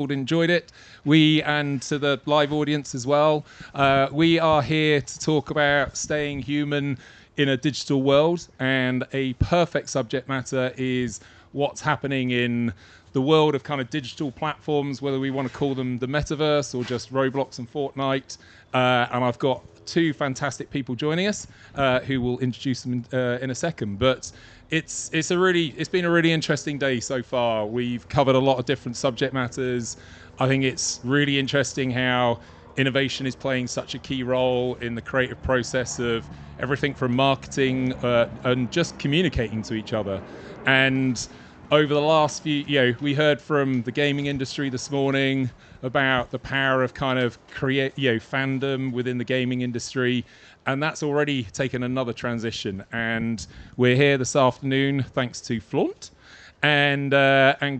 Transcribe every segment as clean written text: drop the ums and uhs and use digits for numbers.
enjoyed it. And to the live audience as well. We are here to talk about staying human in a digital world, and a perfect subject matter is what's happening in the world of kind of digital platforms, whether we want to call them the metaverse or just Roblox and Fortnite. And I've got two fantastic people joining us who will introduce them in a second. But it's been a really interesting day so far. We've covered a lot of different subject matters. I think it's really interesting how innovation is playing such a key role in the creative process of everything from marketing and just communicating to each other. And over the last few, we heard from the gaming industry this morning about the power of kind of create, fandom within the gaming industry, and that's already taken another transition. And we're here this afternoon thanks to Flaunt and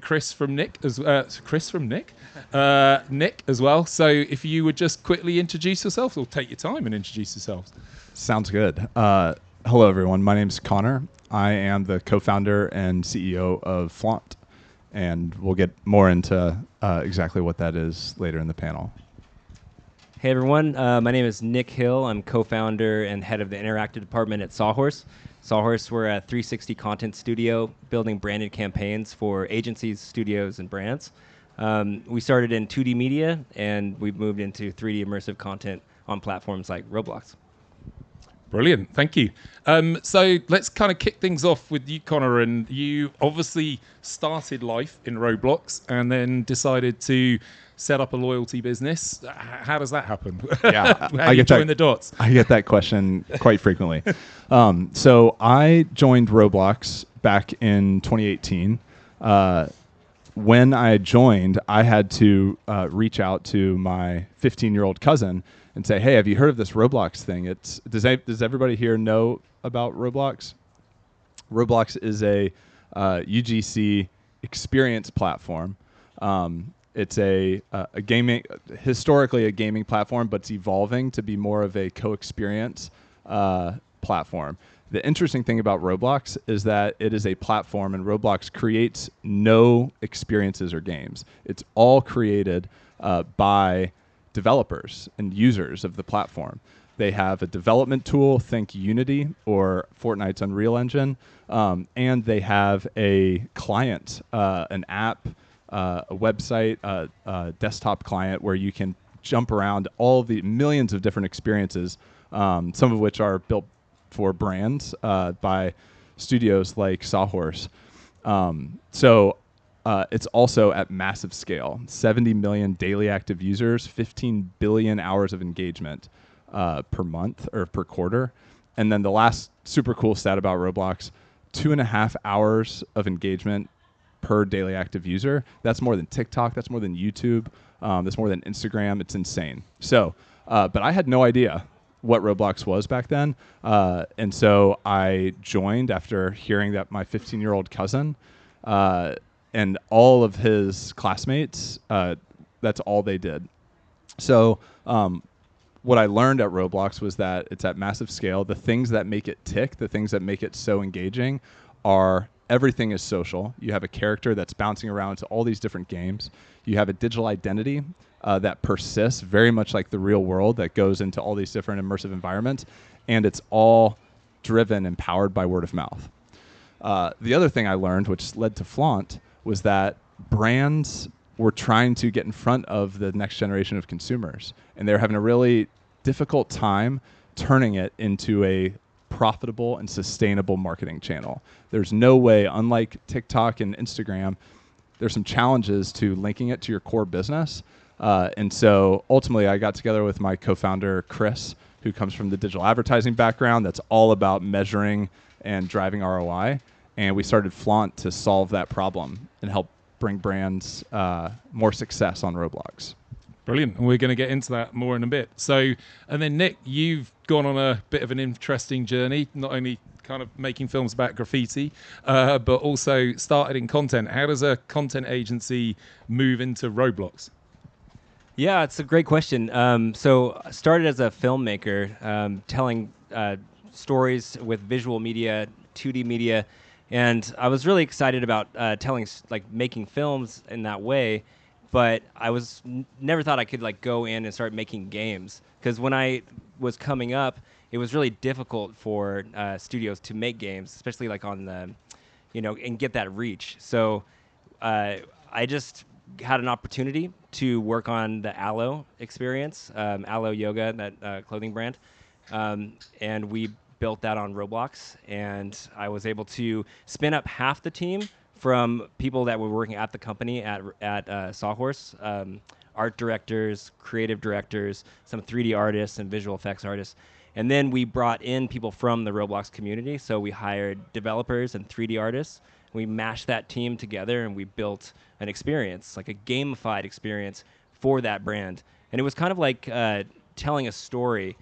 Chris from Nic as well. So if you would just quickly introduce yourselves, or take your time and introduce yourselves. Sounds good. Hello, everyone. My name's Connor. I am the co-founder and CEO of Flaunt, and we'll get more into exactly what that is later in the panel. Hey, everyone. My name is Nic Hill. I'm co-founder and head of the interactive department at Sawhorse. Sawhorse, we're a 360 content studio building branded campaigns for agencies, studios, and brands. We started in 2D media, and we've moved into 3D immersive content on platforms like Roblox. Brilliant, thank you. So let's kind of kick things off with you, Connor. And you obviously started life in Roblox and then decided to set up a loyalty business. How does that happen? Yeah, How do you join the dots? I get that question quite frequently. So I joined Roblox back in 2018. When I joined, I had to reach out to my 15-year-old cousin and say, "Hey, have you heard of this Roblox thing? Does everybody here know about Roblox?" Roblox is a UGC experience platform. It's a gaming, historically a gaming platform, but it's evolving to be more of a co-experience platform. The interesting thing about Roblox is that it is a platform, and Roblox creates no experiences or games. It's all created by developers and users of the platform. They have a development tool, think Unity or Fortnite's Unreal Engine, and they have a client, an app, a website, a desktop client where you can jump around all of the millions of different experiences, some of which are built for brands by studios like Sawhorse. It's also at massive scale, 70 million daily active users, 15 billion hours of engagement per month or per quarter. And then the last super cool stat about Roblox, 2.5 hours of engagement per daily active user. That's more than TikTok. That's more than YouTube. That's more than Instagram. It's insane. So, but I had no idea what Roblox was back then. And so I joined after hearing that my 15-year-old cousin and all of his classmates, that's all they did. So what I learned at Roblox was that it's at massive scale. The things that make it tick, the things that make it so engaging are everything is social. You have a character that's bouncing around to all these different games. You have a digital identity that persists very much like the real world that goes into all these different immersive environments. And it's all driven and powered by word of mouth. The other thing I learned, which led to Flaunt, was that brands were trying to get in front of the next generation of consumers. And they're having a really difficult time turning it into a profitable and sustainable marketing channel. There's no way, unlike TikTok and Instagram, there's some challenges to linking it to your core business. And so ultimately I got together with my co-founder, Chris, who comes from the digital advertising background that's all about measuring and driving ROI. And we started Flaunt to solve that problem and help bring brands more success on Roblox. Brilliant. And we're going to get into that more in a bit. So, and then Nic, you've gone on a bit of an interesting journey, not only kind of making films about graffiti, but also started in content. How does a content agency move into Roblox? Yeah, it's a great question. So I started as a filmmaker, telling stories with visual media, 2D media, and I was really excited about making films in that way. but I never thought I could like go in and start making games, because when I was coming up, it was really difficult for studios to make games, especially like on the, and get that reach. So I just had an opportunity to work on the Aloe experience, Aloe Yoga, that clothing brand, and we built that on Roblox. And I was able to spin up half the team from people that were working at the company at Sawhorse, art directors, creative directors, some 3D artists, and visual effects artists. And then we brought in people from the Roblox community. So we hired developers and 3D artists. We mashed that team together and we built an experience, like a gamified experience for that brand. And it was kind of like telling a story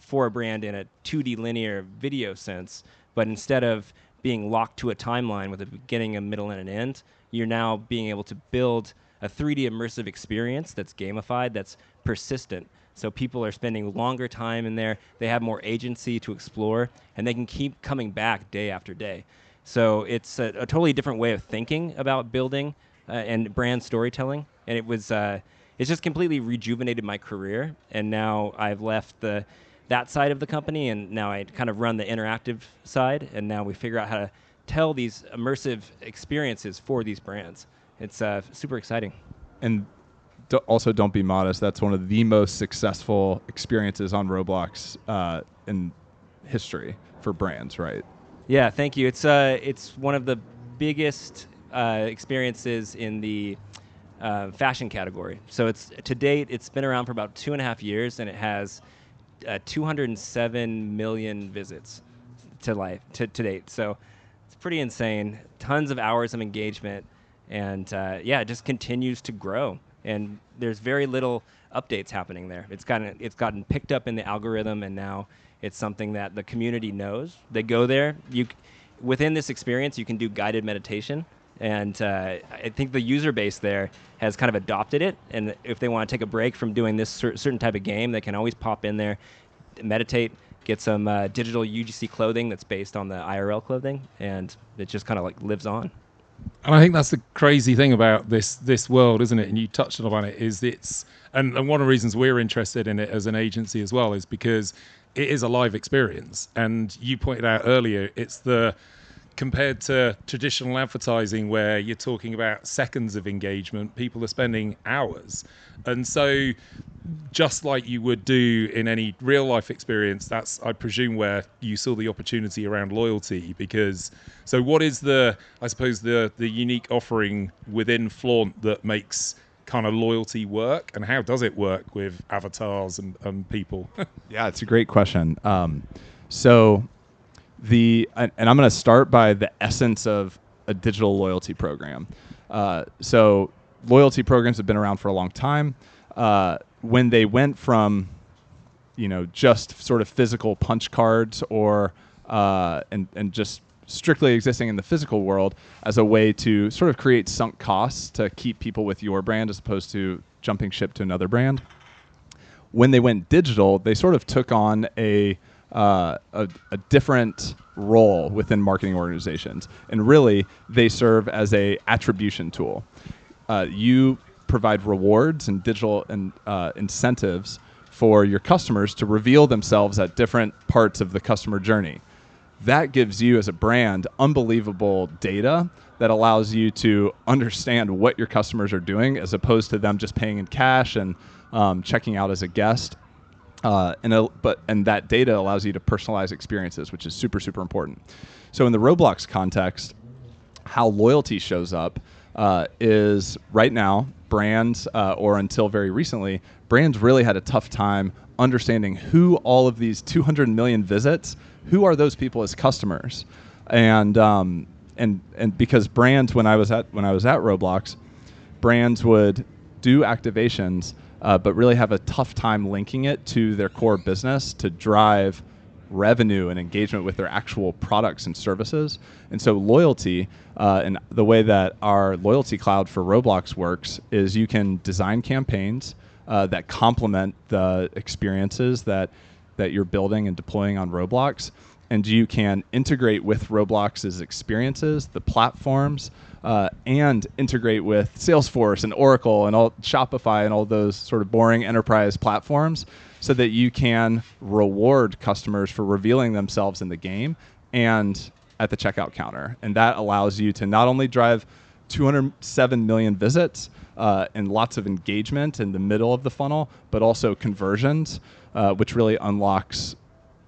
for a brand in a 2D linear video sense, but instead of being locked to a timeline with a beginning, a middle, and an end, you're now being able to build a 3D immersive experience that's gamified, that's persistent. So people are spending longer time in there, they have more agency to explore, and they can keep coming back day after day. So it's a totally different way of thinking about building and brand storytelling. And it's just completely rejuvenated my career. And now I've left that side of the company, and now I kind of run the interactive side. And now we figure out how to tell these immersive experiences for these brands. It's super exciting. And also, don't be modest. That's one of the most successful experiences on Roblox in history for brands, right? Yeah, thank you. It's one of the biggest experiences in the fashion category. So to date, it's been around for about 2.5 years, and it has 207 million visits to date. So it's pretty insane. Tons of hours of engagement, and it just continues to grow. And there's very little updates happening there. It's gotten picked up in the algorithm, and now it's something that the community knows. They go there. Within this experience, you can do guided meditation. And I think the user base there has kind of adopted it. And if they want to take a break from doing this certain type of game, they can always pop in there, meditate, get some digital UGC clothing that's based on the IRL clothing, and it just kind of like lives on. And I think that's the crazy thing about this world, isn't it? And you touched on it, and one of the reasons we're interested in it as an agency as well is because it is a live experience. And you pointed out earlier, compared to traditional advertising where you're talking about seconds of engagement, people are spending hours. And so just like you would do in any real life experience, that's, I presume, where you saw the opportunity around loyalty. So what is the unique offering within Flaunt that makes kind of loyalty work, and how does it work with avatars and people? Yeah, it's a great question. And I'm going to start by the essence of a digital loyalty program. So loyalty programs have been around for a long time. When they went from, just sort of physical punch cards and just strictly existing in the physical world as a way to sort of create sunk costs to keep people with your brand as opposed to jumping ship to another brand. When they went digital, they sort of took on a different role within marketing organizations, and really they serve as a attribution tool. You provide rewards and digital incentives for your customers to reveal themselves at different parts of the customer journey. That gives you as a brand unbelievable data that allows you to understand what your customers are doing as opposed to them just paying in cash and checking out as a guest. And that data allows you to personalize experiences, which is super, super important. So in the Roblox context, how loyalty shows up is right now, brands, or until very recently, brands really had a tough time understanding who all of these 200 million visits, who are those people as customers. And because brands, when I was at Roblox, brands would do activations, but really have a tough time linking it to their core business to drive revenue and engagement with their actual products and services. And so loyalty, and the way that our loyalty cloud for Roblox works is you can design campaigns that complement the experiences that you're building and deploying on Roblox. and you can integrate with Roblox's experiences, the platforms, and integrate with Salesforce and Oracle and all Shopify and all those sort of boring enterprise platforms, so that you can reward customers for revealing themselves in the game and at the checkout counter. And that allows you to not only drive 207 million visits and lots of engagement in the middle of the funnel, but also conversions, which really unlocks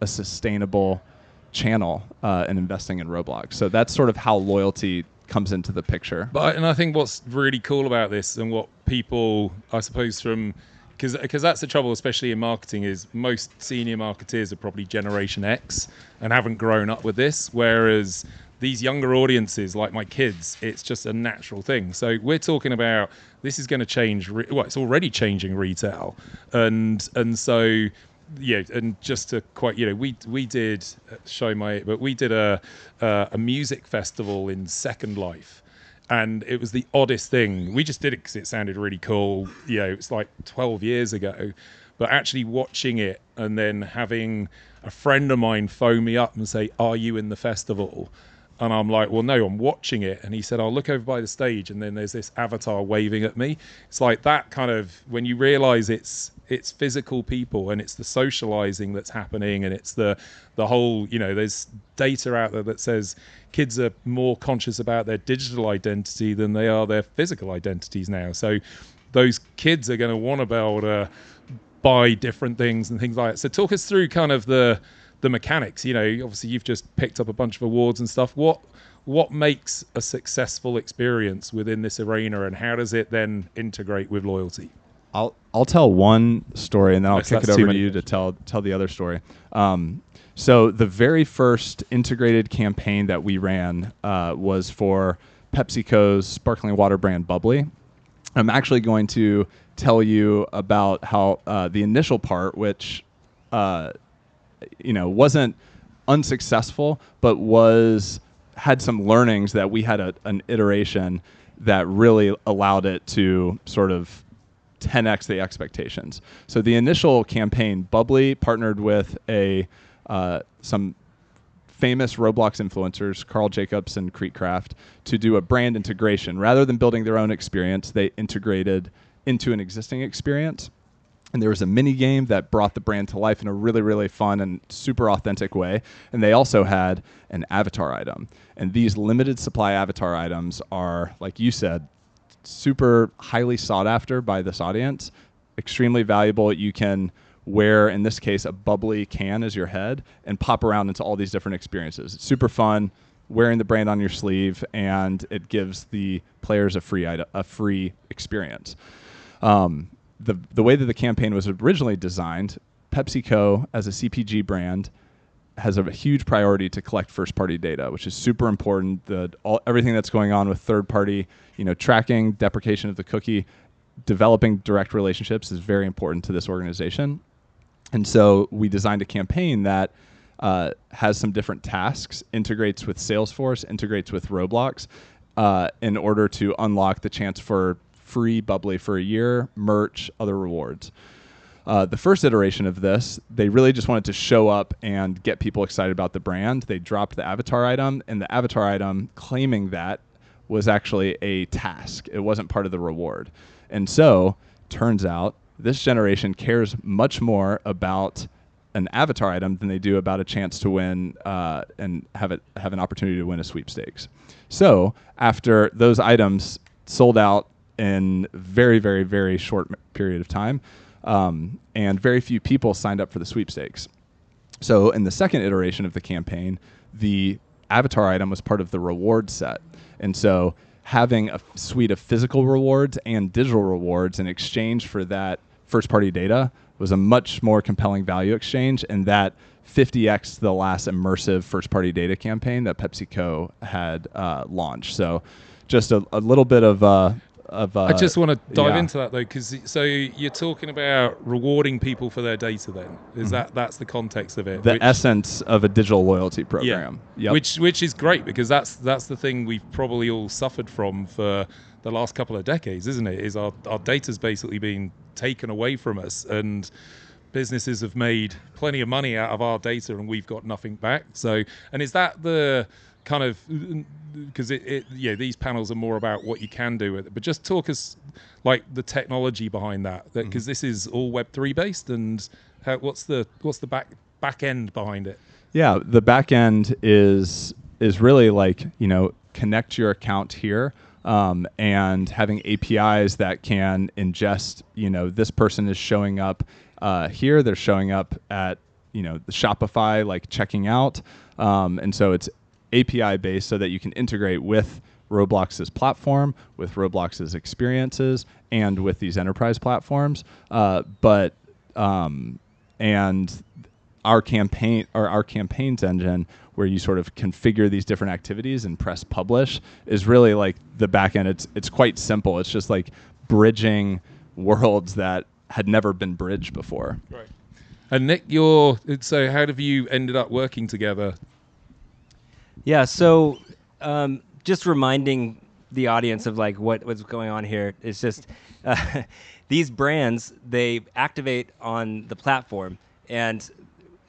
a sustainable channel in investing in Roblox. So that's sort of how loyalty comes into the picture. And I think what's really cool about this, and what people, I suppose, from because that's the trouble, especially in marketing, is most senior marketeers are probably Generation X and haven't grown up with this, whereas these younger audiences, like my kids, it's just a natural thing. So we're talking about this is going to change. It's already changing retail, and so. Yeah, and just to quite, we did we did a music festival in Second Life, and it was the oddest thing. We just did it because it sounded really cool. It's like 12 years ago, but actually watching it and then having a friend of mine phone me up and say, "Are you in the festival?" And I'm like, well, no, I'm watching it. And he said, I'll look over by the stage, and then there's this avatar waving at me. It's like that kind of, when you realize it's physical people, and it's the socializing that's happening, and it's the whole, there's data out there that says kids are more conscious about their digital identity than they are their physical identities now. So those kids are going to want to be able to buy different things and things like that. So talk us through kind of the mechanics. Obviously you've just picked up a bunch of awards and stuff. What makes a successful experience within this arena, and how does it then integrate with loyalty? I'll tell one story, and then I'll kick it over to you to tell the other story. So the very first integrated campaign that we ran was for PepsiCo's sparkling water brand Bubbly. I'm actually going to tell you about how the initial part, which wasn't unsuccessful, but had some learnings that we had an iteration that really allowed it to sort of 10x the expectations. So the initial campaign, Bubbly partnered with some famous Roblox influencers, Carl Jacobs and Creekcraft, to do a brand integration. Rather than building their own experience, they integrated into an existing experience. And there was a mini game that brought the brand to life in a really, really fun and super authentic way. And they also had an avatar item. And these limited supply avatar items are, like you said, super highly sought after by this audience, extremely valuable. You can wear, in this case, a Bubbly can as your head and pop around into all these different experiences. It's super fun, wearing the brand on your sleeve, and it gives the players a free experience. The way that the campaign was originally designed, PepsiCo as a CPG brand has a huge priority to collect first-party data, which is super important. Everything that's going on with third-party, tracking, deprecation of the cookie, developing direct relationships is very important to this organization. And so we designed a campaign that has some different tasks, integrates with Salesforce, integrates with Roblox, in order to unlock the chance for free Bubbly for a year, merch, other rewards. The first iteration of this, they really just wanted to show up and get people excited about the brand. They dropped the avatar item, and the avatar item claiming that was actually a task. It wasn't part of the reward. And so, turns out, this generation cares much more about an avatar item than they do about a chance to win and have an opportunity to win a sweepstakes. So, after those items sold out in very, very, very short period of time, and very few people signed up for the sweepstakes. So in the second iteration of the campaign, the avatar item was part of the reward set. And so having a suite of physical rewards and digital rewards in exchange for that first-party data was a much more compelling value exchange, and that 50x the last immersive first-party data campaign that PepsiCo had launched. So just a little bit of I just want to dive into that though, because so you're talking about rewarding people for their data. Then that's the context of it. The essence of a digital loyalty program. Yeah. Yep. Which is great, because that's the thing we've probably all suffered from for the last couple of decades, isn't it? Is our data's basically being taken away from us, and businesses have made plenty of money out of our data and we've got nothing back. So, and is that the kind of, because these panels are more about what you can do with it, but just talk us like the technology behind that, because this is all Web3 based, and what's the back end behind it? Yeah, the back end is really like, connect your account here, and having APIs that can ingest, this person is showing up here, they're showing up at, the Shopify, like checking out. And so it's API based so that you can integrate with Roblox's platform, with Roblox's experiences, and with these enterprise platforms. And our campaigns engine, where you sort of configure these different activities and press publish, is really like the back end. It's quite simple. It's just like bridging worlds that had never been bridged before. Right. And Nic, so how have you ended up working together? Yeah, so just reminding the audience of like what's going on here. It's just these brands, they activate on the platform, and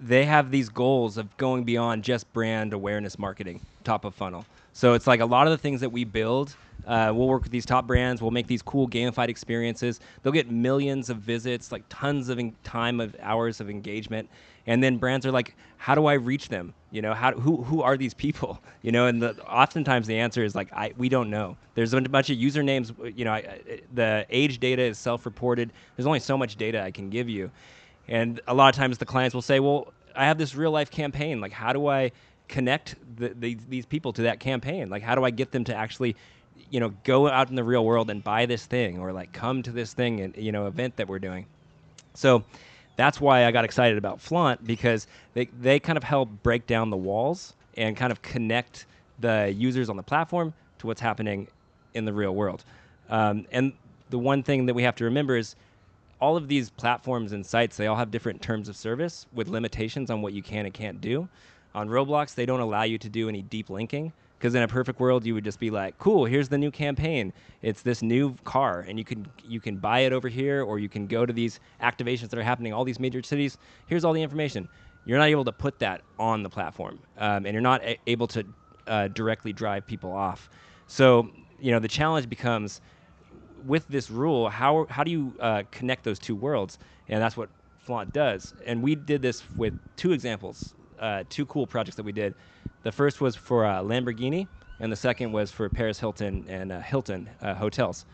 they have these goals of going beyond just brand awareness marketing, top of funnel. So it's like a lot of the things that we build, we'll work with these top brands, we'll make these cool gamified experiences. They'll get millions of visits, like tons of hours of engagement. And then brands are like, how do I reach them? Who are these people? And oftentimes the answer is like, we don't know. There's a bunch of usernames, the age data is self-reported. There's only so much data I can give you. And a lot of times the clients will say, well, I have this real life campaign. Like, how do I connect these people to that campaign? Like, how do I get them to actually, go out in the real world and buy this thing, or like come to this thing and, event that we're doing? So that's why I got excited about Flaunt, because they kind of help break down the walls and kind of connect the users on the platform to what's happening in the real world. And the one thing that we have to remember is all of these platforms and sites, they all have different terms of service with limitations on what you can and can't do. On Roblox, they don't allow you to do any deep linking, because in a perfect world, you would just be like, cool, here's the new campaign. It's this new car, and you can buy it over here, or you can go to these activations that are happening in all these major cities. Here's all the information. You're not able to put that on the platform, and you're not able to directly drive people off. So, the challenge becomes, with this rule, how do you connect those two worlds? And that's what Flaunt does. And we did this with two examples, two cool projects that we did. The first was for Lamborghini, and the second was for Paris Hilton and Hilton hotels.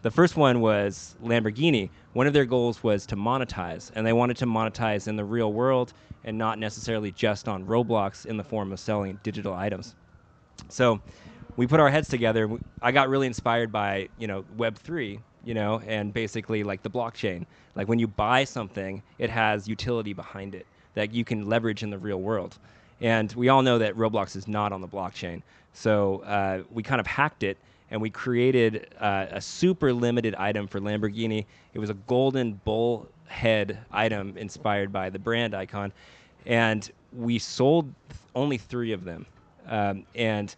The first one was Lamborghini. One of their goals was to monetize, and they wanted to monetize in the real world and not necessarily just on Roblox in the form of selling digital items. So we put our heads together. I got really inspired by, Web3, and basically like the blockchain. Like when you buy something, it has utility behind it that you can leverage in the real world. And we all know that Roblox is not on the blockchain. So we kind of hacked it, and we created a super limited item for Lamborghini. It was a golden bull head item inspired by the brand icon. And we sold only 3 of them. And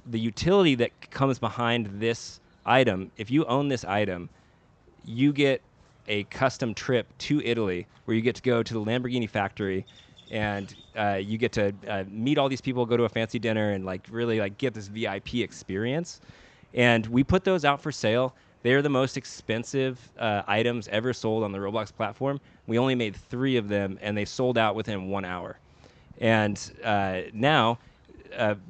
the utility that comes behind this item, if you own this item, you get a custom trip to Italy where you get to go to the Lamborghini factory, and you get to meet all these people, go to a fancy dinner, and like really like get this VIP experience. And we put those out for sale. They are the most expensive items ever sold on the Roblox platform. We only made 3 of them, and they sold out within 1 hour. And now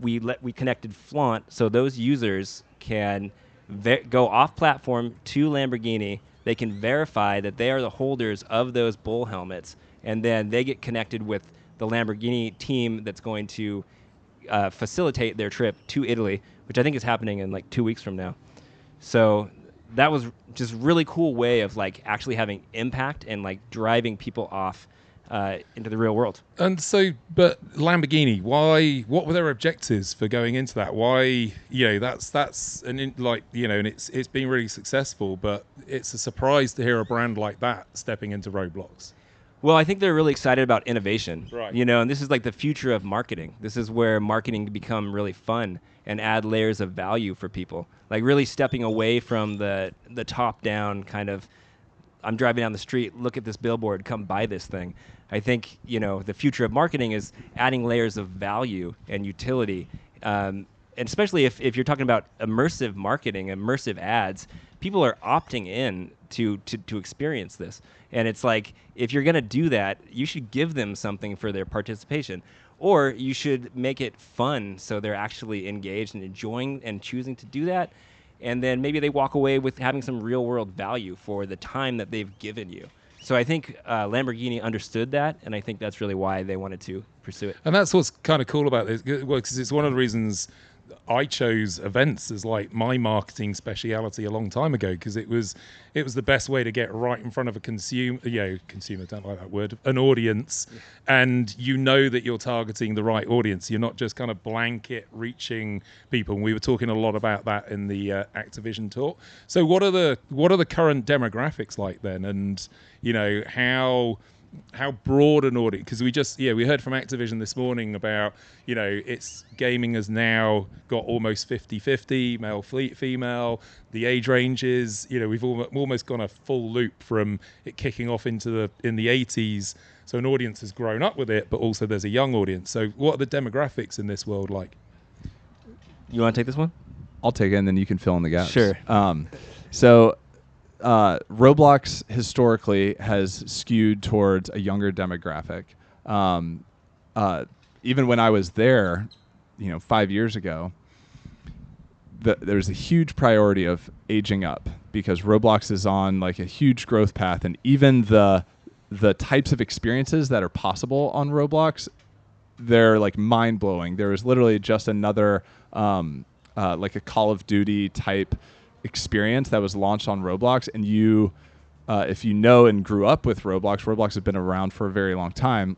we connected Flaunt, so those users can go off platform to Lamborghini. They can verify that they are the holders of those bull helmets, and then they get connected with the Lamborghini team that's going to facilitate their trip to Italy, which I think is happening in like 2 weeks from now. So that was just really cool way of like actually having impact and like driving people off into the real world. And so, but Lamborghini, why? What were their objectives for going into that? Why? That's and it's been really successful, but it's a surprise to hear a brand like that stepping into Roblox. Well, I think they're really excited about innovation, right? And this is like the future of marketing. This is where marketing can become really fun and add layers of value for people. Like really stepping away from the top-down kind of I'm driving down the street, look at this billboard, come buy this thing. I think, the future of marketing is adding layers of value and utility. And especially if you're talking about immersive marketing, immersive ads, people are opting in to experience this. And it's like, if you're going to do that, you should give them something for their participation. Or you should make it fun so they're actually engaged and enjoying and choosing to do that. And then maybe they walk away with having some real world value for the time that they've given you. So I think Lamborghini understood that, and I think that's really why they wanted to pursue it. And that's what's kind of cool about this, because it's one of the reasons I chose events as like my marketing speciality a long time ago, because it was the best way to get right in front of a consumer, don't like that word, an audience, and that you're targeting the right audience. You're not just kind of blanket reaching people. And we were talking a lot about that in the Activision talk. So what are the current demographics like then, and how broad an audience? Because we heard from Activision this morning about its gaming has now got almost 50-50 male female. The age ranges, we've almost gone a full loop from it kicking off in the 80s. So an audience has grown up with it, but also there's a young audience. So what are the demographics in this world like? You want to take this one? I'll take it, and then you can fill in the gaps. Sure. Roblox historically has skewed towards a younger demographic. Even when I was there, 5 years ago, there's a huge priority of aging up, because Roblox is on like a huge growth path, and even the types of experiences that are possible on Roblox, they're like mind blowing. There was literally just another like a Call of Duty type experience that was launched on Roblox, and if you know and grew up with Roblox has been around for a very long time,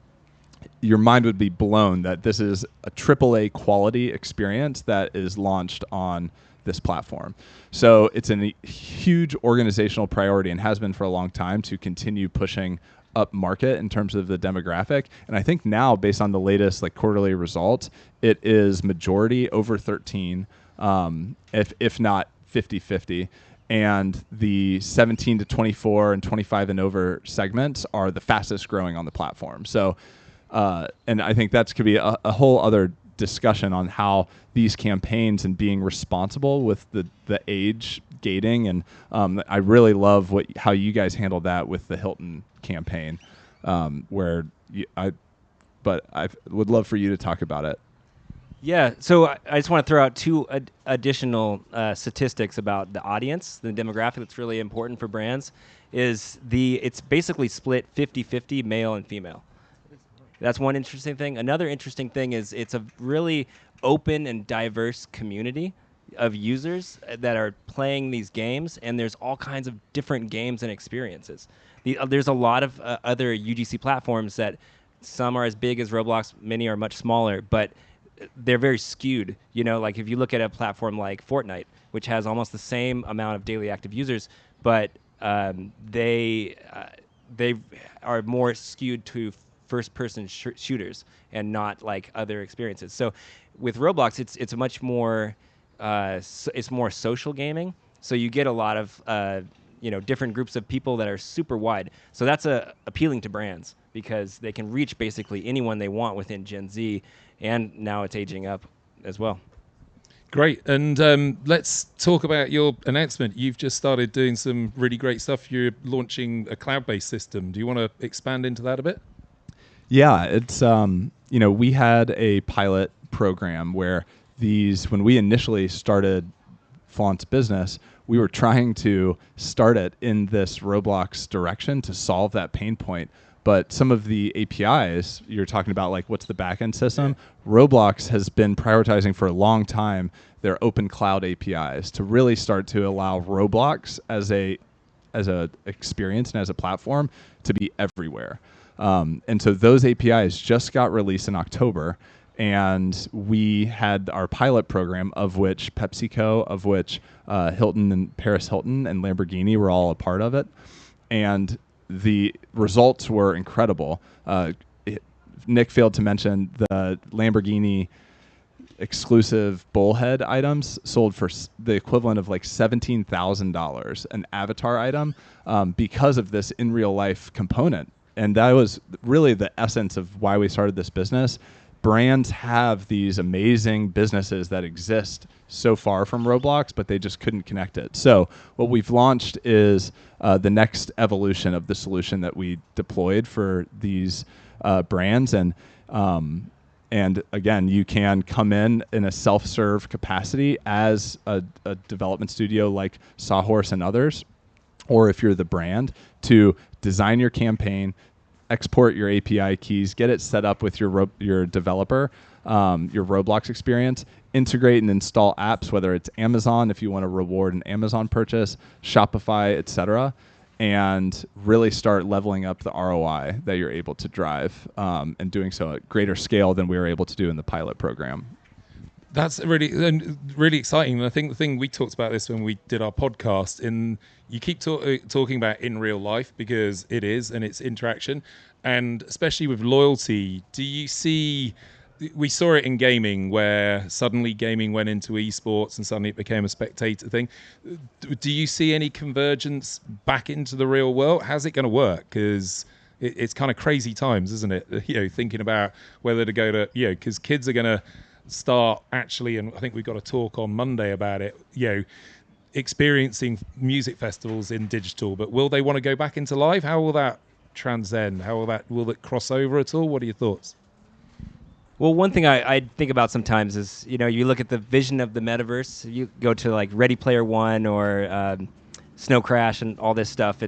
your mind would be blown that this is a AAA quality experience that is launched on this platform. So it's a huge organizational priority, and has been for a long time, to continue pushing up market in terms of the demographic. And I think now, based on the latest like quarterly results, it is majority over 13, if not 50-50, and the 17 to 24 and 25 and over segments are the fastest growing on the platform. So, and I think that could be a whole other discussion on how these campaigns and being responsible with the age gating. And I really love how you guys handled that with the Hilton campaign, I would love for you to talk about it. Yeah, so I just want to throw out two additional statistics about the audience, the demographic that's really important for brands. It's basically split 50-50 male and female. That's one interesting thing. Another interesting thing is it's a really open and diverse community of users that are playing these games, and there's all kinds of different games and experiences. There's a lot of other UGC platforms that some are as big as Roblox, many are much smaller, but they're very skewed. Like if you look at a platform like Fortnite, which has almost the same amount of daily active users, but they are more skewed to first-person shooters and not like other experiences. So with Roblox, it's a much more it's more social gaming. So you get a lot of different groups of people that are super wide. So that's appealing to brands, because they can reach basically anyone they want within Gen Z. And now it's aging up as well. Great. And let's talk about your announcement. You've just started doing some really great stuff. You're launching a cloud-based system. Do you want to expand into that a bit? Yeah, it's we had a pilot program where when we initially started Flaunt's business, we were trying to start it in this Roblox direction to solve that pain point. But some of the APIs you're talking about, like what's the backend system, Roblox has been prioritizing for a long time their open cloud APIs to really start to allow Roblox as a experience and as a platform to be everywhere. And so those APIs just got released in October, and we had our pilot program, of which PepsiCo, of which Hilton and Paris Hilton and Lamborghini were all a part of it. And the results were incredible. Nic failed to mention the Lamborghini exclusive bullhead items sold for the equivalent of like $17,000 an avatar item, because of this in real life component. And that was really the essence of why we started this business. Brands have these amazing businesses that exist so far from Roblox, but they just couldn't connect it. So what we've launched is the next evolution of the solution that we deployed for these brands. And again, you can come in a self-serve capacity as a development studio like Sawhorse and others, or if you're the brand, to design your campaign, export your API keys, get it set up with your developer, your Roblox experience, integrate and install apps, whether it's Amazon if you want to reward an Amazon purchase, Shopify, etc., and really start leveling up the ROI that you're able to drive, and doing so at greater scale than we were able to do in the pilot program. That's really exciting. And I think the thing, we talked about this when we did our podcast, you keep talking about in real life, because it is, and it's interaction. And especially with loyalty, do you see, we saw it in gaming where suddenly gaming went into esports and suddenly it became a spectator thing. Do you see any convergence back into the real world? How's it going to work? Because it's kind of crazy times, isn't it? Thinking about whether to go to, because kids are going to start actually, and I think we've got a talk on Monday about it, experiencing music festivals in digital, but will they want to go back into live? How will that transcend? Will it cross over at all? What are your thoughts? Well, one thing I think about sometimes is, you look at the vision of the metaverse, you go to like Ready Player One or Snow Crash and all this stuff.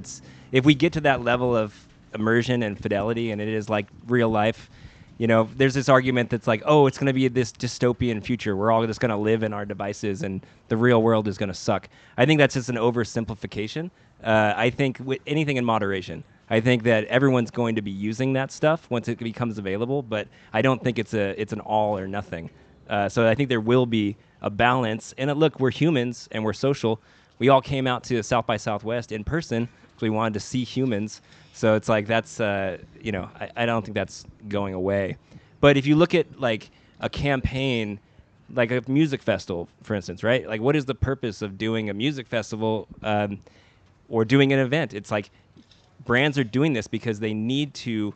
If we get to that level of immersion and fidelity, and it is like real life, there's this argument that's like, oh, it's going to be this dystopian future. We're all just going to live in our devices and the real world is going to suck. I think that's just an oversimplification. I think with anything in moderation. I think that everyone's going to be using that stuff once it becomes available, but I don't think it's an all or nothing. So I think there will be a balance. And look, we're humans and we're social. We all came out to South by Southwest in person because we wanted to see humans. So it's like that's, I don't think that's going away. But if you look at like a campaign, like a music festival, for instance, right? Like what is the purpose of doing a music festival or doing an event? It's like brands are doing this because they need to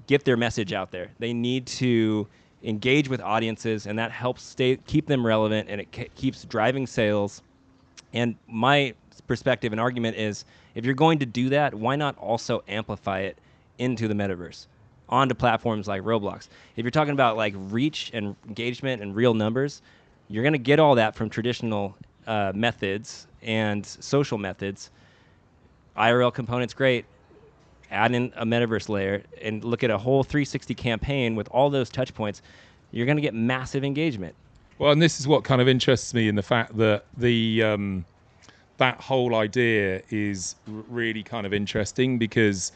get their message out there. They need to engage with audiences, and that helps keep them relevant, and it keeps driving sales. And my perspective and argument is, if you're going to do that, why not also amplify it into the metaverse, onto platforms like Roblox? If you're talking about like reach and engagement and real numbers, you're going to get all that from traditional methods and social methods. IRL component's great. Add in a metaverse layer and look at a whole 360 campaign with all those touch points. You're going to get massive engagement. Well, and this is what kind of interests me in the fact that that whole idea is really kind of interesting, because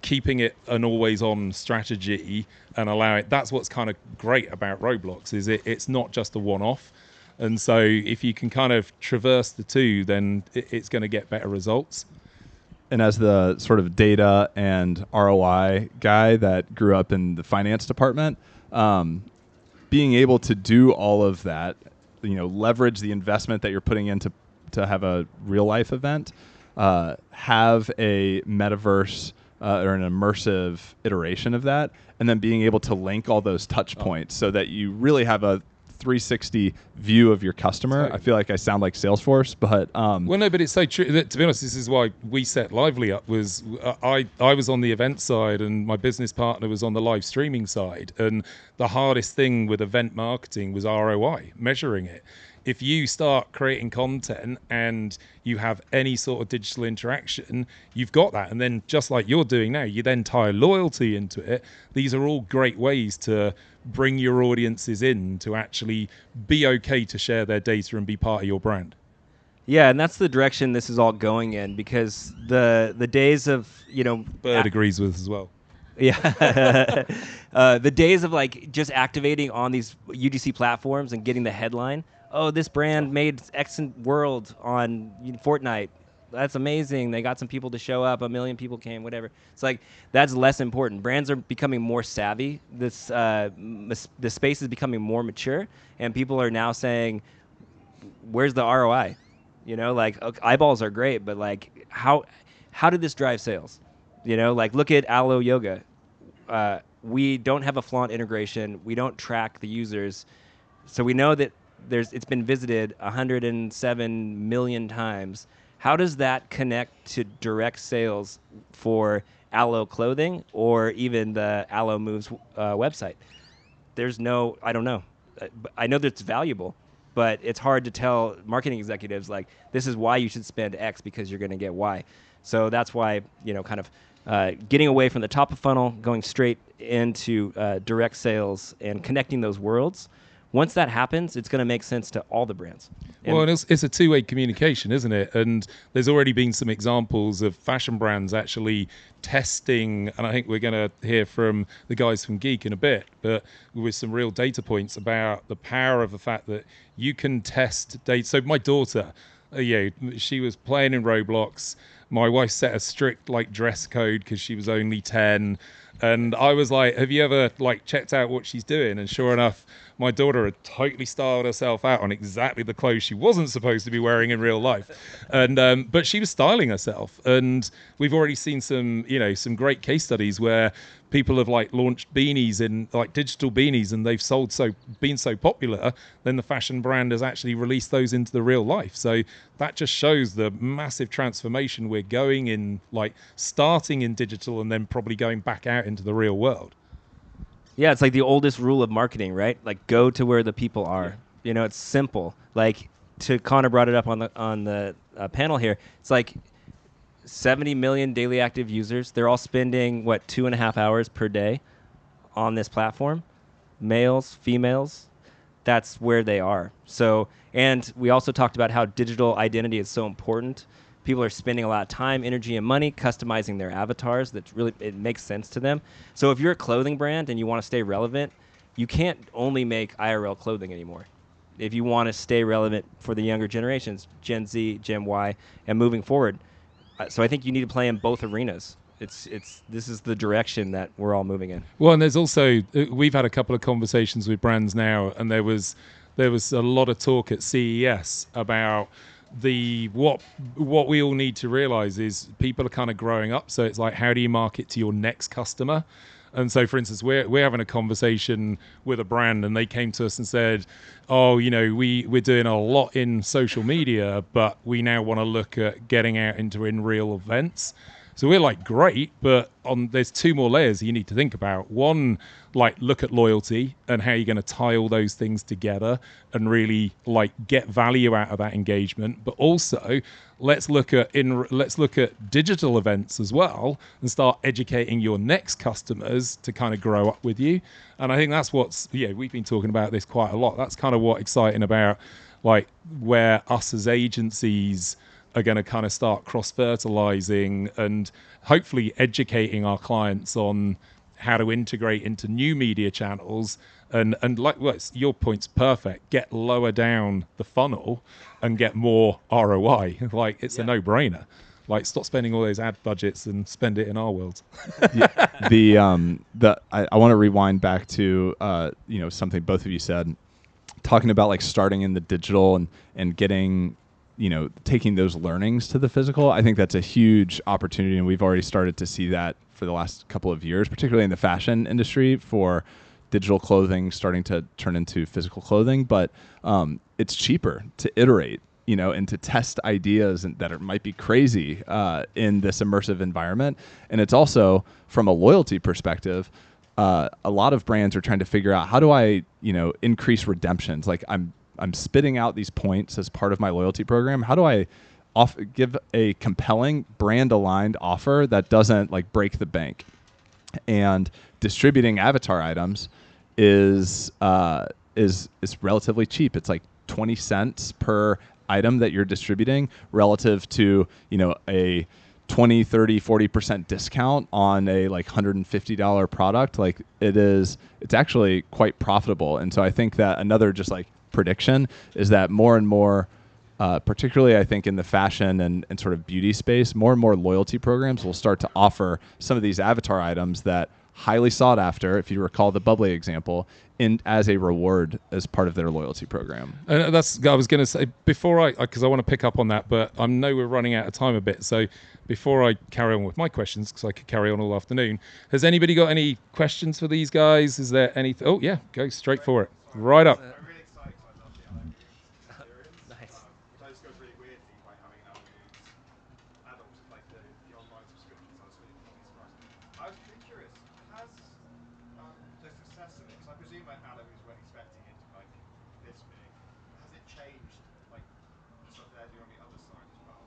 keeping it an always-on strategy and allow it, that's what's kind of great about Roblox, is it's not just a one-off. And so if you can kind of traverse the two, then it's going to get better results. And as the sort of data and ROI guy that grew up in the finance department, being able to do all of that, leverage the investment that you're putting into to have a real life event, have a metaverse or an immersive iteration of that, and then being able to link all those touch points so that you really have a 360 view of your customer. I feel like I sound like Salesforce, but well, no, but it's so true. To be honest, this is why we set Lively up. Was I was on the event side, and my business partner was on the live streaming side. And the hardest thing with event marketing was ROI, measuring it. If you start creating content and you have any sort of digital interaction, you've got that. And then just like you're doing now, you then tie loyalty into it. These are all great ways to bring your audiences in to actually be okay to share their data and be part of your brand. Yeah, and that's the direction this is all going in, because the days of, Bird agrees with as well. Yeah. The days of like just activating on these UGC platforms and getting the headline, oh, this brand made X world on Fortnite. that's amazing. They got some people to show up. 1 million people came, whatever. It's like, that's less important. Brands are becoming more savvy. The space is becoming more mature, and people are now saying, where's the ROI? You know, like, okay, eyeballs are great, but like, how did this drive sales? You know, like, look at Alo Yoga. We don't have a Flaunt integration. We don't track the users. So we know that it's been visited 107 million times. How does that connect to direct sales for Alo clothing or even the Alo Moves website? I don't know. I know that it's valuable, but it's hard to tell marketing executives, like, this is why you should spend X because you're going to get Y. So that's why, kind of getting away from the top of funnel, going straight into direct sales and connecting those worlds. Once that happens, it's going to make sense to all the brands. And it's a two-way communication, isn't it? And there's already been some examples of fashion brands actually testing, and I think we're going to hear from the guys from Geek in a bit, but with some real data points about the power of the fact that you can test data. So my daughter, she was playing in Roblox. My wife set a strict dress code because she was only 10. And I was like, have you ever checked out what she's doing? And sure enough, my daughter had totally styled herself out on exactly the clothes she wasn't supposed to be wearing in real life. And but she was styling herself. And we've already seen some great case studies where people have launched beanies in digital beanies, and they've been so popular, then the fashion brand has actually released those into the real life. So that just shows the massive transformation we're going in, starting in digital and then probably going back out into the real world. Yeah, it's like the oldest rule of marketing, right? Like, go to where the people are. Yeah. It's simple. Connor brought it up on the panel here. It's like 70 million daily active users. They're all spending 2.5 hours per day on this platform. Males, females, that's where they are. So, and we also talked about how digital identity is so important. People are spending a lot of time, energy, and money customizing their avatars. It makes sense to them. So if you're a clothing brand and you want to stay relevant, you can't only make IRL clothing anymore. If you want to stay relevant for the younger generations, Gen Z, Gen Y, and moving forward. So I think you need to play in both arenas. This is the direction that we're all moving in. Well, and there's also, we've had a couple of conversations with brands now, and there was a lot of talk at CES about what we all need to realize is people are kind of growing up. So it's like, how do you market to your next customer? And so, for instance, we're having a conversation with a brand, and they came to us and said, oh, we're doing a lot in social media, but we now want to look at getting out into in-real events. So we're like, great, but there's two more layers you need to think about. One, look at loyalty and how you're going to tie all those things together and really get value out of that engagement. But also, let's look at digital events as well and start educating your next customers to kind of grow up with you. And I think that's we've been talking about this quite a lot. That's kind of what's exciting about where us as agencies are going to kind of start cross-fertilizing and hopefully educating our clients on how to integrate into new media channels. And your point's perfect. Get lower down the funnel and get more ROI. It's a no-brainer. Stop spending all those ad budgets and spend it in our world. I want to rewind back to something both of you said, talking about starting in the digital and getting taking those learnings to the physical. I think that's a huge opportunity, and we've already started to see that for the last couple of years, particularly in the fashion industry, for digital clothing starting to turn into physical clothing. But it's cheaper to iterate, and to test ideas that might be crazy in this immersive environment. And it's also, from a loyalty perspective, a lot of brands are trying to figure out, how do I, increase redemptions? I'm spitting out these points as part of my loyalty program. How do I give a compelling brand-aligned offer that doesn't break the bank? And distributing avatar items is relatively cheap. It's 20 cents per item that you're distributing relative to a 20, 30, 40% discount on a $150 product. It's actually quite profitable. And so I think that another just prediction is that more and more particularly I think in the fashion and sort of beauty space, more and more loyalty programs will start to offer some of these avatar items that highly sought after, if you recall the bubbly example, in as a reward as part of their loyalty program. That's I was going to say before because I want to pick up on that, but I know we're running out of time a bit. So before I carry on with my questions, because I could carry on all afternoon, has anybody got any questions for these guys? Is there any? Oh yeah, go straight for it. Right up. I'm really excited because I love the experience. Nice. It always goes really weirdly by having an adult use adults like the online subscriptions. I was really surprised. I was really curious. Has the success of it? Because I presume when adults weren't expecting it to like this big. Has it changed like the stuff they're doing on the other side as well?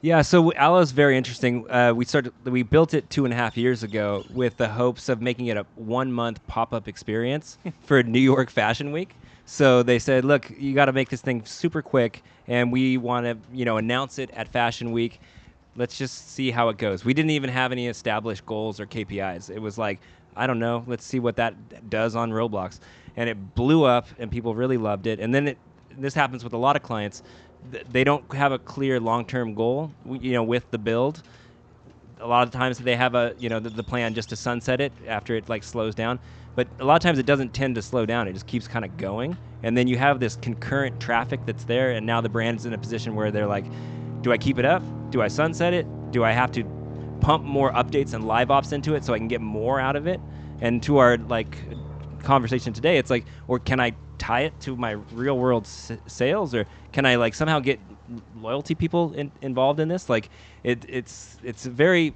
Yeah, so Aloe is very interesting. We built it 2.5 years ago with the hopes of making it a 1-month pop-up experience for New York Fashion Week. So they said, look, you got to make this thing super quick, and we want to, announce it at Fashion Week. Let's just see how it goes. We didn't even have any established goals or KPIs. It was like, I don't know, let's see what that does on Roblox. And it blew up, and people really loved it. And then this happens with a lot of clients. They don't have a clear long-term goal, with the build. A lot of times they have the plan just to sunset it after it like slows down. But a lot of times it doesn't tend to slow down. It just keeps kind of going. And then you have this concurrent traffic that's there. And now the brand's in a position where they're like, do I keep it up? Do I sunset it? Do I have to pump more updates and live ops into it so I can get more out of it? And to our conversation today, it's like, or can I tie it to my real world sales, or can I somehow get loyalty people involved in this? It's a very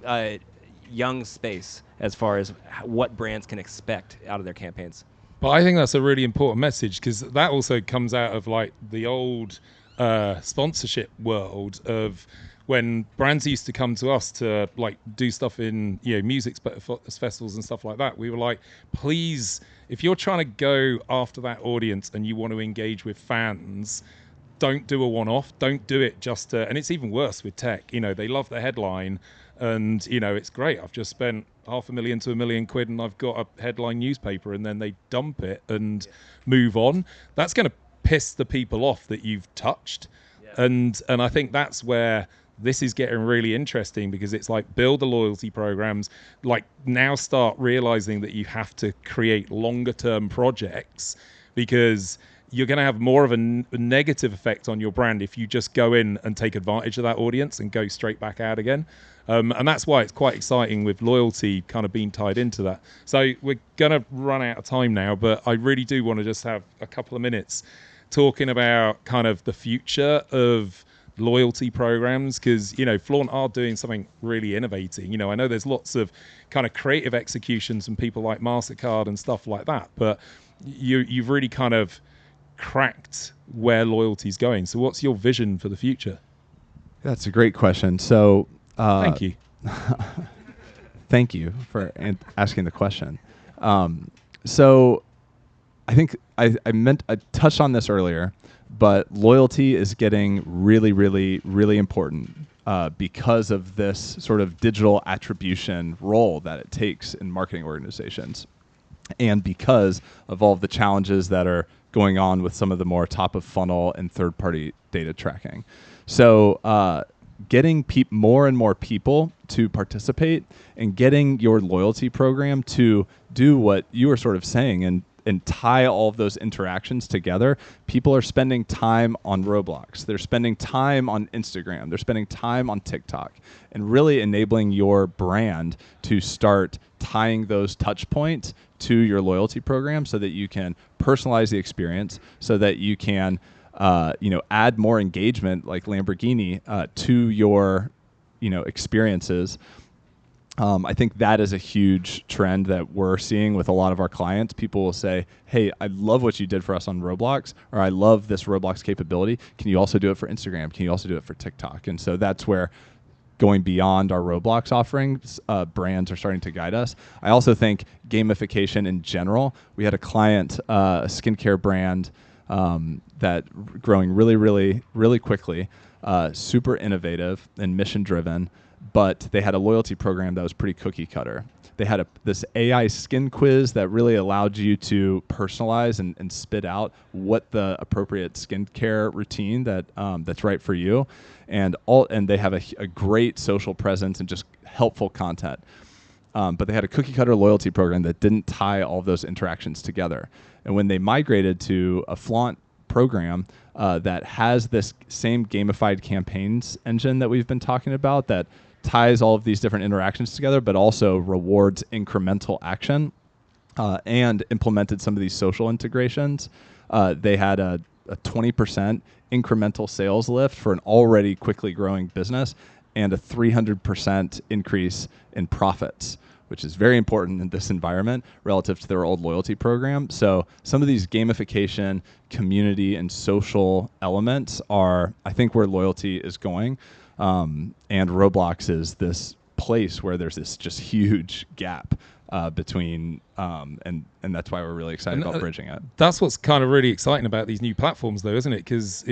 young space as far as what brands can expect out of their campaigns. But I think that's a really important message, because that also comes out of the old sponsorship world of when brands used to come to us to do stuff in music festivals and stuff like that. We were like, please, if you're trying to go after that audience and you want to engage with fans, don't do a one-off. Don't do it just to, and it's even worse with tech. They love the headline, and it's great. I've just spent £500,000 to £1 million and I've got a headline newspaper, and then they dump it and move on. That's going to piss the people off that you've touched. Yeah. And I think that's where this is getting really interesting, because it's build the loyalty programs, now start realizing that you have to create longer term projects, because you're going to have more of a negative effect on your brand if you just go in and take advantage of that audience and go straight back out again. And that's why it's quite exciting with loyalty kind of being tied into that. So we're going to run out of time now, but I really do want to just have a couple of minutes talking about kind of the future of loyalty programs, because Flaunt are doing something really innovating. I know there's lots of kind of creative executions from people like MasterCard and stuff like that, but you've really kind of cracked where loyalty's going. So what's your vision for the future? That's a great question. So thank you. Thank you for asking the question. So I think I touched on this earlier, but loyalty is getting really, really, really important because of this sort of digital attribution role that it takes in marketing organizations, and because of all of the challenges that are going on with some of the more top of funnel and third-party data tracking. So getting more and more people to participate and getting your loyalty program to do what you were sort of saying and tie all of those interactions together. People are spending time on Roblox. They're spending time on Instagram. They're spending time on TikTok, and really enabling your brand to start tying those touch points to your loyalty program so that you can personalize the experience, so that you can add more engagement like Lamborghini to your experiences. I think that is a huge trend that we're seeing with a lot of our clients. People will say, hey, I love what you did for us on Roblox, or I love this Roblox capability. Can you also do it for Instagram? Can you also do it for TikTok? And so that's where going beyond our Roblox offerings, brands are starting to guide us. I also think gamification in general. We had a client, a skincare brand that growing really, really, really quickly, super innovative and mission driven, but they had a loyalty program that was pretty cookie cutter. They had this AI skin quiz that really allowed you to personalize and spit out what the appropriate skincare routine that's right for you, and they have a great social presence and just helpful content. But they had a cookie cutter loyalty program that didn't tie all of those interactions together. And when they migrated to a Flaunt program that has this same gamified campaigns engine that we've been talking about, that ties all of these different interactions together, but also rewards incremental action, and implemented some of these social integrations, they had a 20% incremental sales lift for an already quickly growing business and a 300% increase in profits, which is very important in this environment relative to their old loyalty program. So some of these gamification, community, and social elements are, I think, where loyalty is going. And Roblox is this place where there's this just huge gap between, and that's why we're really excited about bridging it. That's what's kind of really exciting about these new platforms, though, isn't it? Because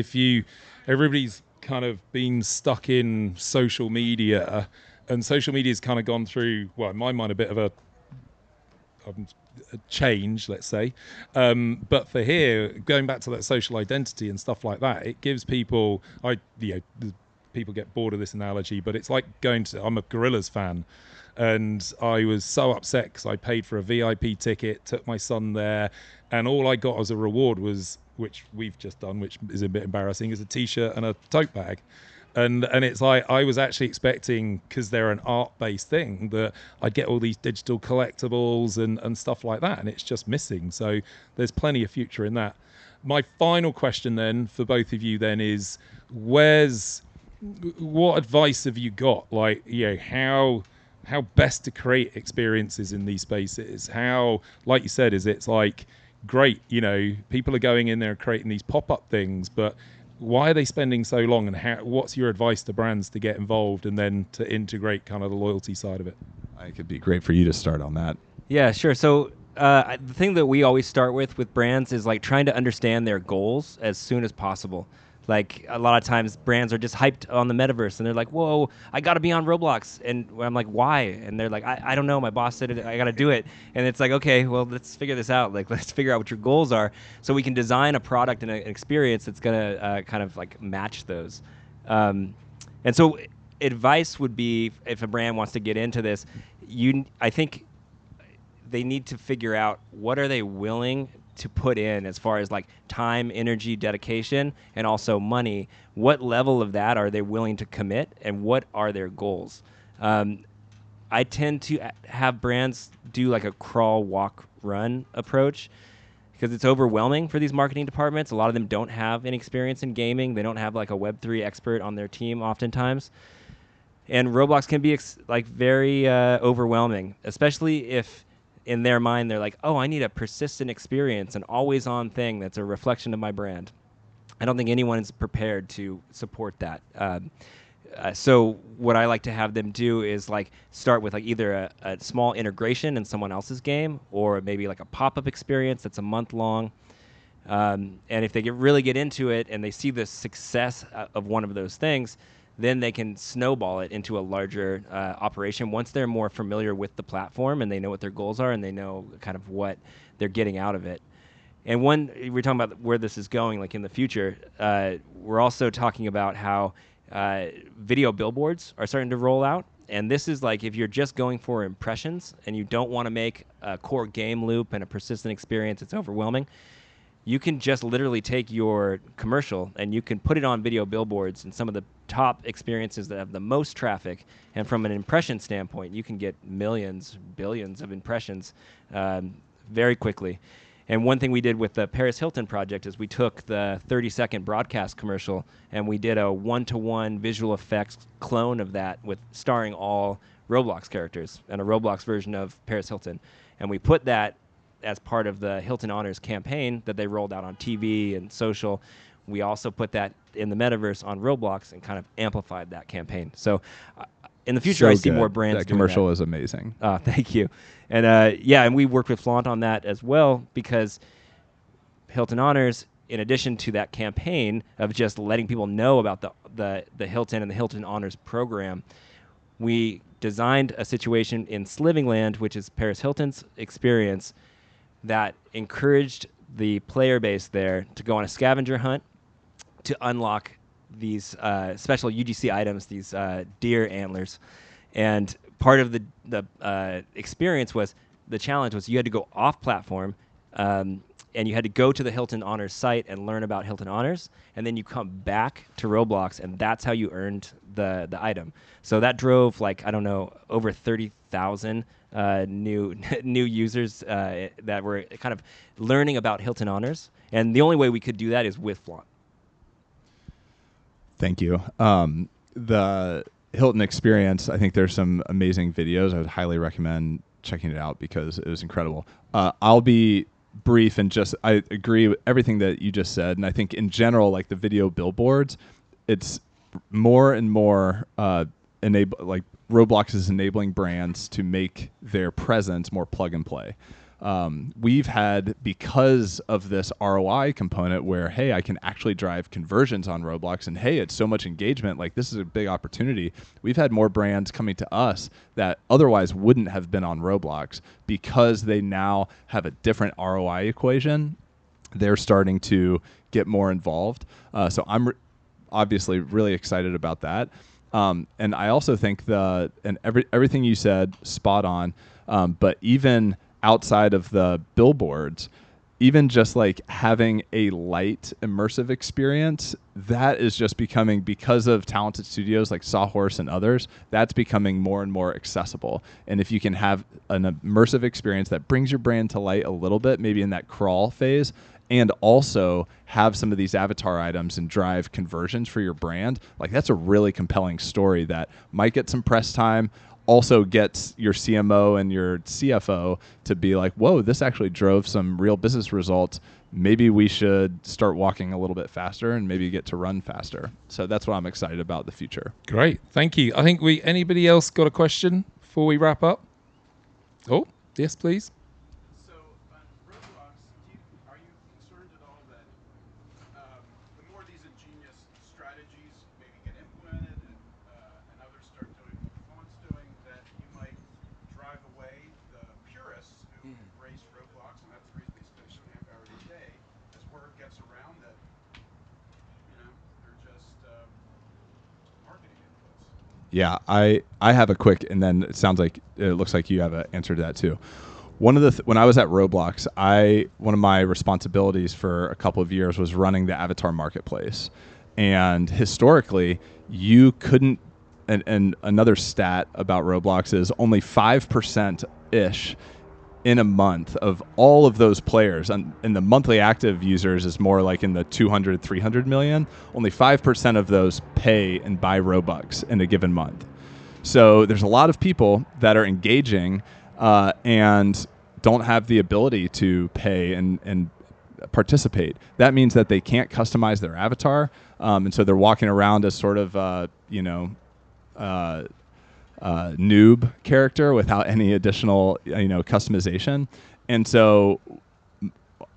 everybody's kind of been stuck in social media, and social media's kind of gone through, well, in my mind, a bit of a change, let's say. But for here, going back to that social identity and stuff like that, it gives people, people get bored of this analogy, but it's like I'm a Gorillaz fan, and I was so upset because I paid for a VIP ticket, took my son there, and all I got as a reward was, which we've just done, which is a bit embarrassing, is a t-shirt and a tote bag. And it's like, I was actually expecting, because they're an art-based thing, that I'd get all these digital collectibles and stuff like that, and it's just missing. So there's plenty of future in that. My final question then for both of you then is, what advice have you got? Like, how best to create experiences in these spaces? How, like you said, it's like, great, people are going in there and creating these pop-up things, but why are they spending so long, and what's your advice to brands to get involved and then to integrate kind of the loyalty side of it? I think it'd be great for you to start on that. Yeah, sure. So the thing that we always start with brands is like trying to understand their goals as soon as possible. Like, a lot of times brands are just hyped on the metaverse, and they're like, whoa, I got to be on Roblox. And I'm like, why? And they're like, I don't know. My boss said it. I got to do it. And it's like, okay, well, let's figure this out. Like, let's figure out what your goals are so we can design a product and an experience that's going to kind of like match those. And so advice would be, if a brand wants to get into this, I think they need to figure out what are they willing to put in as far as like time, energy, dedication, and also money. What level of that are they willing to commit, and what are their goals? I tend to have brands do like a crawl, walk, run approach, because it's overwhelming for these marketing departments. A lot of them don't have any experience in gaming. They don't have like a Web3 expert on their team oftentimes. And Roblox can be very overwhelming, especially if in their mind they're like, oh, I need a persistent experience, an always-on thing that's a reflection of my brand. I don't think anyone is prepared to support that. So what I like to have them do is like start with like either a small integration in someone else's game, or maybe like a pop-up experience that's a month long. And if they really get into it and they see the success of one of those things, then they can snowball it into a larger operation once they're more familiar with the platform and they know what their goals are and they know kind of what they're getting out of it. And we're talking about where this is going, like in the future, we're also talking about how video billboards are starting to roll out. And this is like, if you're just going for impressions and you don't want to make a core game loop and a persistent experience, it's overwhelming. You can just literally take your commercial and you can put it on video billboards and some of the top experiences that have the most traffic. And from an impression standpoint, you can get millions, billions of impressions very quickly. And one thing we did with the Paris Hilton project is we took the 30-second broadcast commercial and we did a one-to-one visual effects clone of that with starring all Roblox characters and a Roblox version of Paris Hilton. And we put that as part of the Hilton Honors campaign that they rolled out on TV and social. We also put that in the metaverse on Roblox and kind of amplified that campaign. So in the future, I see more brands that doing commercial that. Is amazing. Thank you. And and we worked with Flaunt on that as well, because Hilton Honors, in addition to that campaign of just letting people know about the Hilton and the Hilton Honors program, we designed a situation in Slivingland, which is Paris Hilton's experience, that encouraged the player base there to go on a scavenger hunt to unlock these special UGC items, these deer antlers. And part of the experience was, the challenge was you had to go off platform, and you had to go to the Hilton Honors site and learn about Hilton Honors, and then you come back to Roblox, and that's how you earned the item. So that drove, like, I don't know, over 30,000 new new users that were kind of learning about Hilton Honors. And the only way we could do that is with Flaunt. Thank you. The Hilton experience, I think there's some amazing videos. I would highly recommend checking it out because it was incredible. I'll be brief and just, I agree with everything that you just said. And I think in general, like the video billboards, it's more and more like Roblox is enabling brands to make their presence more plug and play. We've had, because of this ROI component where, hey, I can actually drive conversions on Roblox, and hey, it's so much engagement, like this is a big opportunity. We've had more brands coming to us that otherwise wouldn't have been on Roblox because they now have a different ROI equation. They're starting to get more involved. So I'm obviously really excited about that. And I also think everything you said, spot on. But even outside of the billboards, even just like having a light immersive experience, that is just becoming, because of talented studios like Sawhorse and others, that's becoming more and more accessible. And if you can have an immersive experience that brings your brand to light a little bit, maybe in that crawl phase, and also have some of these avatar items and drive conversions for your brand, like that's a really compelling story that might get some press time, also gets your CMO and your CFO to be like, whoa, this actually drove some real business results. Maybe we should start walking a little bit faster and maybe get to run faster. So that's what I'm excited about the future. Great, thank you. I think anybody else got a question before we wrap up? Oh, yes, please. So on Roblox, are you concerned at all that the more these ingenious strategies maybe get implemented and others start doing what Flaunt's doing, that you might drive away the purists who embrace Roblox, and that's the reason they spend 2.5 hours a day, as word gets around that, they're just marketing inputs. Yeah, I have a quick, and then it looks like you have an answer to that too. One of when I was at Roblox, one of my responsibilities for a couple of years was running the avatar marketplace. And historically, you couldn't, and another stat about Roblox is only 5%-ish in a month of all of those players, and the monthly active users is more like in the 200, 300 million. Only 5% of those pay and buy Robux in a given month. So there's a lot of people that are engaging and don't have the ability to pay and participate. That means that they can't customize their avatar, and so they're walking around as sort of noob character without any additional customization. And so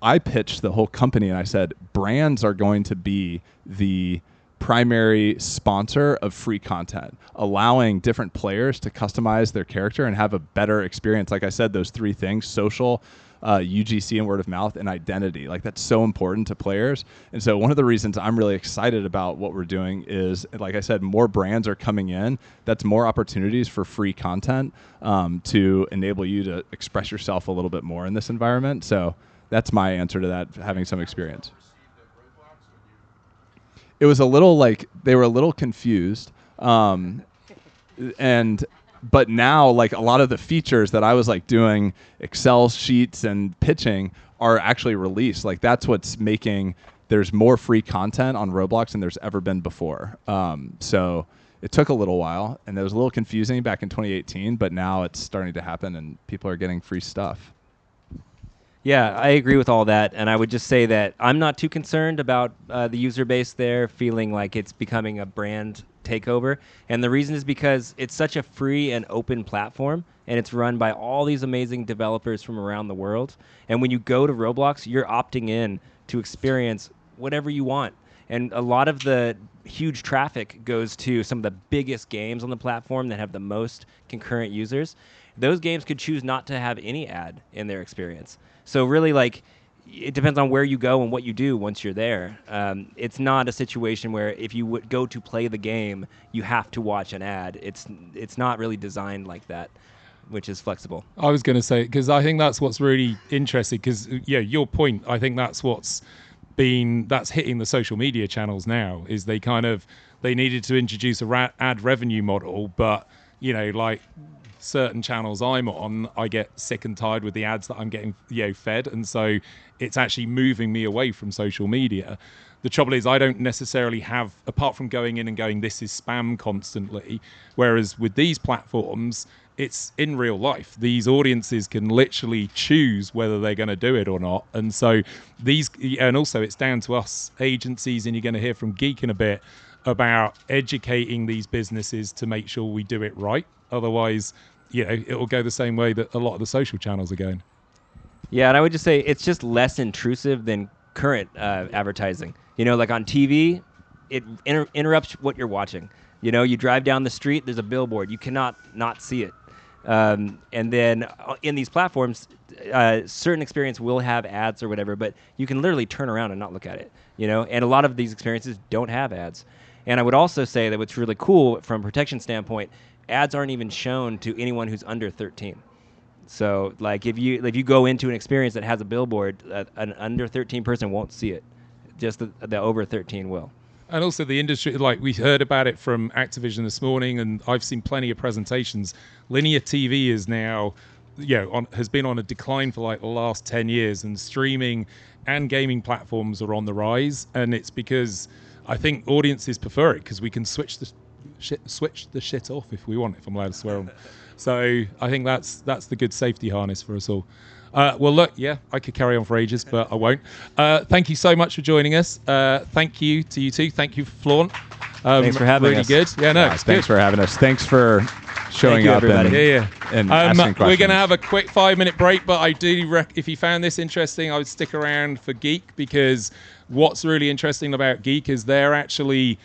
I pitched the whole company and I said, brands are going to be the primary sponsor of free content, allowing different players to customize their character and have a better experience. Like I said, those three things: social, UGC and word of mouth, and identity. Like that's so important to players. And so one of the reasons I'm really excited about what we're doing is, like I said, more brands are coming in. That's more opportunities for free content to enable you to express yourself a little bit more in this environment. So that's my answer to that, having some experience. It was a little like they were a little confused. But now, like a lot of the features that I was like doing Excel sheets and pitching are actually released. Like that's what's making there's more free content on Roblox than there's ever been before. So it took a little while, and it was a little confusing back in 2018, but now it's starting to happen, and people are getting free stuff. Yeah, I agree with all that, and I would just say that I'm not too concerned about the user base there feeling like it's becoming a brand takeover, and the reason is because it's such a free and open platform, and it's run by all these amazing developers from around the world. And when you go to Roblox, you're opting in to experience whatever you want. And a lot of the huge traffic goes to some of the biggest games on the platform that have the most concurrent users. Those games could choose not to have any ad in their experience. So really, like, it depends on where you go and what you do once you're there. It's not a situation where if you would go to play the game, you have to watch an ad. It's not really designed like that, which is flexible. I was going to say, because I think that's what's really interesting, because yeah, your point, I think that's that's hitting the social media channels now, is they needed to introduce a ad revenue model, but like certain channels I'm on, I get sick and tired with the ads that I'm getting fed, and so it's actually moving me away from social media. The trouble is, I don't necessarily have, apart from going in and going, this is spam constantly, whereas with these platforms, it's in real life. These audiences can literally choose whether they're going to do it or not. And so and also it's down to us agencies, and you're going to hear from Geek in a bit about educating these businesses to make sure we do it right. Otherwise, it will go the same way that a lot of the social channels are going. Yeah, and I would just say it's just less intrusive than current advertising. Like on TV, it interrupts what you're watching. You drive down the street, there's a billboard. You cannot not see it. And then in these platforms, certain experience will have ads or whatever, but you can literally turn around and not look at it. And a lot of these experiences don't have ads. And I would also say that what's really cool from a protection standpoint, ads aren't even shown to anyone who's under 13. So, like, if you go into an experience that has a billboard, an under 13 person won't see it. Just the over 13 will. And also the industry, like we heard about it from Activision this morning, and I've seen plenty of presentations. Linear TV is now, has been on a decline for like the last 10 years, and streaming and gaming platforms are on the rise. And it's because I think audiences prefer it, because we can switch the shit off if we want, if I'm allowed to swear on. So I think that's the good safety harness for us all. Well, look, yeah, I could carry on for ages, but I won't. Thank you so much for joining us. Thank you to you two. Thank you, Flaunt. Thanks for having us. Really good. Yeah, no, thanks for having us. Thanks for showing up and asking questions. We're going to have a quick 5-minute break, but I do if you found this interesting, I would stick around for Geek, because what's really interesting about Geek is they're actually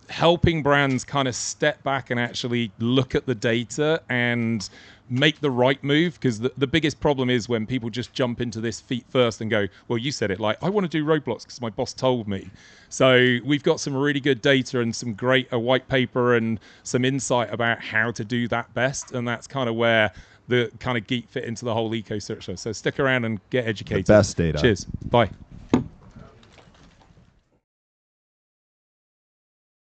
helping brands kind of step back and actually look at the data and make the right move, because the biggest problem is when people just jump into this feet first and go, well, you said it, like, I want to do Roblox because my boss told me. So we've got some really good data and some great white paper and some insight about how to do that best, and that's kind of where the kind of Geek fit into the whole ecosystem. So stick around and get educated. The best data. Cheers. Bye.